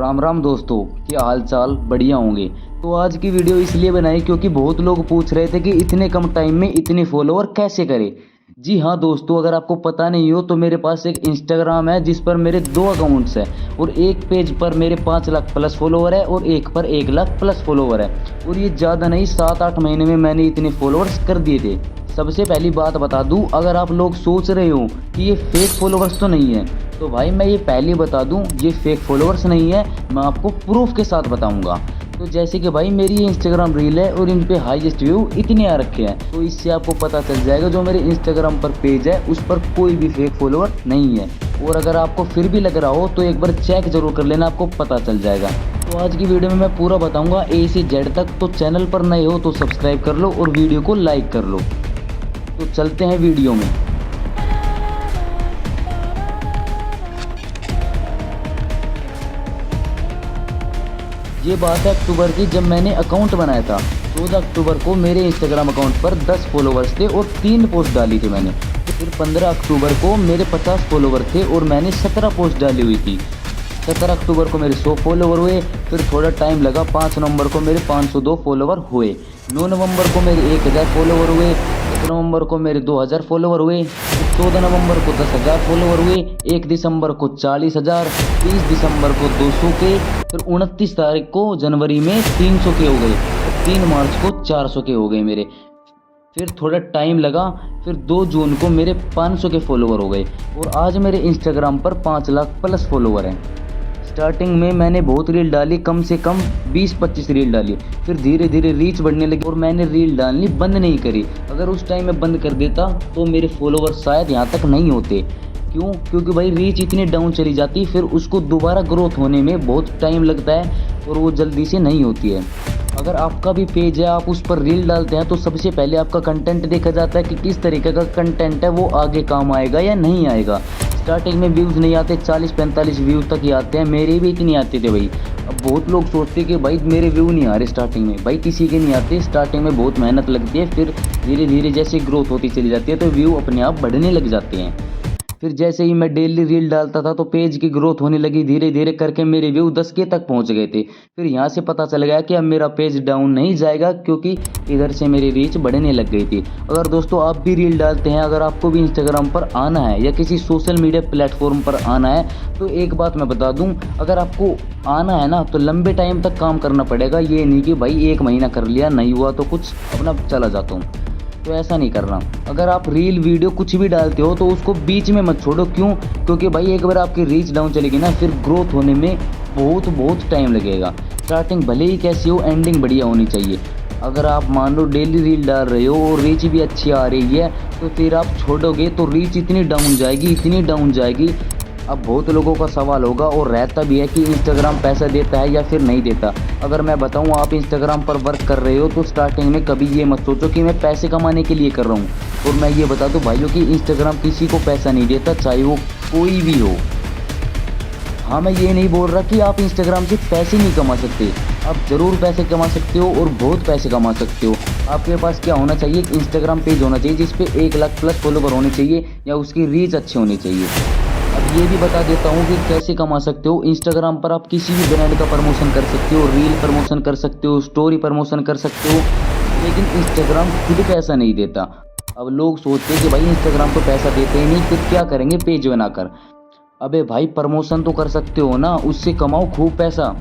राम राम दोस्तों, क्या हाल चाल? बढ़िया होंगे। तो आज की वीडियो इसलिए बनाई क्योंकि बहुत लोग पूछ रहे थे कि इतने कम टाइम में इतने फॉलोअर कैसे करें। जी हाँ दोस्तों, अगर आपको पता नहीं हो तो मेरे पास एक इंस्टाग्राम है जिस पर मेरे 2 अकाउंट्स हैं और एक पेज पर मेरे 5 लाख प्लस फॉलोअर है और एक पर 1 लाख प्लस फॉलोअर है। और ये ज़्यादा नहीं, 7-8 महीने में मैंने इतने फॉलोअर्स कर दिए थे। सबसे पहली बात बता दूं, अगर आप लोग सोच रहे हो कि ये फेक फॉलोअर्स तो नहीं है, तो भाई मैं ये पहले बता दूं, ये फेक फॉलोअर्स नहीं है। मैं आपको प्रूफ के साथ बताऊंगा। तो जैसे कि भाई मेरी ये इंस्टाग्राम रील है और इन पे हाईएस्ट व्यू इतने आ रखे हैं, तो इससे आपको पता चल जाएगा जो मेरे इंस्टाग्राम पर पेज है उस पर कोई भी फेक फॉलोअर नहीं है। और अगर आपको फिर भी लग रहा हो तो एक बार चेक जरूर कर लेना, आपको पता चल जाएगा। तो आज की वीडियो में मैं पूरा बताऊंगा ए से जेड तक। तो चैनल पर नए हो तो सब्सक्राइब कर लो और वीडियो को लाइक कर लो। तो चलते हैं वीडियो में। ये बात है अक्टूबर की, जब मैंने अकाउंट बनाया था। 14 अक्टूबर को मेरे इंस्टाग्राम अकाउंट पर 10 फॉलोवर्स थे और 3 पोस्ट डाली थी मैंने। फिर 15 अक्टूबर को मेरे 50 फॉलोवर थे और मैंने 17 पोस्ट डाली हुई थी। 17 अक्टूबर को मेरे 100 फॉलोवर हुए। फिर थोड़ा टाइम लगा, 5 नवंबर को मेरे 502 फॉलोवर हुए। 9 नवंबर को मेरे 1000 फॉलोवर हुए। 1 नवंबर को मेरे 2000 फॉलोवर हुए। 14 नवंबर को 10,000 फॉलोवर हुए। 1 दिसंबर को 40,000। 30 दिसंबर को 200 के। फिर 29 तारीख को जनवरी में 300 के हो गए। 3 मार्च को 400 के हो गए मेरे। फिर थोड़ा टाइम लगा, फिर 2 जून को मेरे 500 के फॉलोवर हो गए और आज मेरे इंस्टाग्राम पर 5 लाख प्लस फॉलोवर हैं। स्टार्टिंग में मैंने बहुत रील डाली, कम से कम 20-25 रील डाली। फिर धीरे धीरे रीच बढ़ने लगी और मैंने रील डालनी बंद नहीं करी। अगर उस टाइम में बंद कर देता तो मेरे फॉलोवर शायद यहाँ तक नहीं होते। क्यों? क्योंकि भाई रीच इतनी डाउन चली जाती, फिर उसको दोबारा ग्रोथ होने में बहुत टाइम लगता है और वो जल्दी से नहीं होती है। अगर आपका भी पेज है, आप उस पर रील डालते हैं, तो सबसे पहले आपका कंटेंट देखा जाता है कि किस तरीके का कंटेंट है, वो आगे काम आएगा या नहीं आएगा। स्टार्टिंग में व्यूज़ नहीं आते, 40-45 व्यूज़ तक ही आते हैं। मेरे भी इतने आते थे भाई। अब बहुत लोग सोचते कि भाई मेरे व्यू नहीं आ रहे स्टार्टिंग में। भाई किसी के नहीं आते, स्टार्टिंग में बहुत मेहनत लगती है। फिर धीरे धीरे जैसे ग्रोथ होती चली जाती है तो व्यू अपने आप बढ़ने लग जाते हैं। फिर जैसे ही मैं डेली रील डालता था तो पेज की ग्रोथ होने लगी। धीरे धीरे करके मेरे व्यू 10 के तक पहुंच गए थे। फिर यहाँ से पता चल गया कि अब मेरा पेज डाउन नहीं जाएगा, क्योंकि इधर से मेरी रीच बढ़ने लग गई थी। अगर दोस्तों आप भी रील डालते हैं, अगर आपको भी इंस्टाग्राम पर आना है या किसी सोशल मीडिया प्लेटफॉर्म पर आना है, तो एक बात मैं बता दूं, अगर आपको आना है ना तो लंबे टाइम तक काम करना पड़ेगा। ये नहीं कि भाई 1 महीना कर लिया, नहीं हुआ तो कुछ अपना चला जाता हूँ, तो ऐसा नहीं करना। अगर आप रील वीडियो कुछ भी डालते हो तो उसको बीच में मत छोड़ो। क्यों? क्योंकि भाई एक बार आपकी रीच डाउन चलेगी ना, फिर ग्रोथ होने में बहुत टाइम लगेगा। स्टार्टिंग भले ही कैसी हो, एंडिंग बढ़िया होनी चाहिए। अगर आप मान लो डेली रील डाल रहे हो और रीच भी अच्छी आ रही है, तो फिर आप छोड़ोगे तो रीच इतनी डाउन जाएगी। अब बहुत लोगों का सवाल होगा और रहता भी है कि इंस्टाग्राम पैसा देता है या फिर नहीं देता। अगर मैं बताऊं, आप इंस्टाग्राम पर वर्क कर रहे हो तो स्टार्टिंग में कभी ये मत सोचो कि मैं पैसे कमाने के लिए कर रहा हूं। और मैं ये बता दूं भाइयों कि इंस्टाग्राम किसी को पैसा नहीं देता, चाहे वो कोई भी हो। हाँ, मैं ये नहीं बोल रहा कि आप इंस्टाग्राम से पैसे नहीं कमा सकते। आप ज़रूर पैसे कमा सकते हो और बहुत पैसे कमा सकते हो। आपके पास क्या होना चाहिए? इंस्टाग्राम पेज होना चाहिए जिस पे 1 लाख प्लस फॉलोवर होने चाहिए या उसकी रीच अच्छी होनी चाहिए। अब ये भी बता देता हूँ कि कैसे कमा सकते हो। इंस्टाग्राम पर आप किसी भी ब्रांड का प्रमोशन कर सकते हो, रील प्रमोशन कर सकते हो, स्टोरी प्रमोशन कर सकते हो, लेकिन इंस्टाग्राम खुद पैसा नहीं देता। अब लोग सोचते हैं कि भाई इंस्टाग्राम तो पैसा देते ही नहीं, फिर क्या करेंगे पेज बनाकर। अबे भाई प्रमोशन तो कर सकते हो ना, उससे कमाओ खूब पैसा।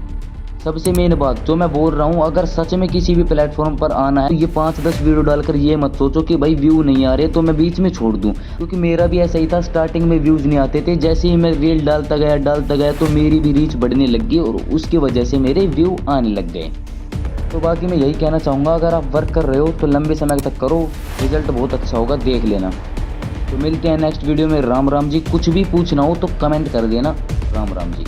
सबसे मेन बात जो मैं बोल रहा हूँ, अगर सच में किसी भी प्लेटफॉर्म पर आना है तो ये 5-10 वीडियो डालकर ये मत सोचो कि भाई व्यू नहीं आ रहे तो मैं बीच में छोड़ दूँ। क्योंकि मेरा भी ऐसा ही था, स्टार्टिंग में व्यूज़ नहीं आते थे। जैसे ही मैं रील डालता गया तो मेरी भी रीच बढ़ने लग गई और उसकी वजह से मेरे व्यू आने लग गए। तो बाकी मैं यही कहना चाहूँगा, अगर आप वर्क कर रहे हो तो लंबे समय तक करो, रिजल्ट बहुत अच्छा होगा, देख लेना। तो मिलते हैं नेक्स्ट वीडियो में। राम राम जी। कुछ भी पूछना हो तो कमेंट कर देना। राम राम जी।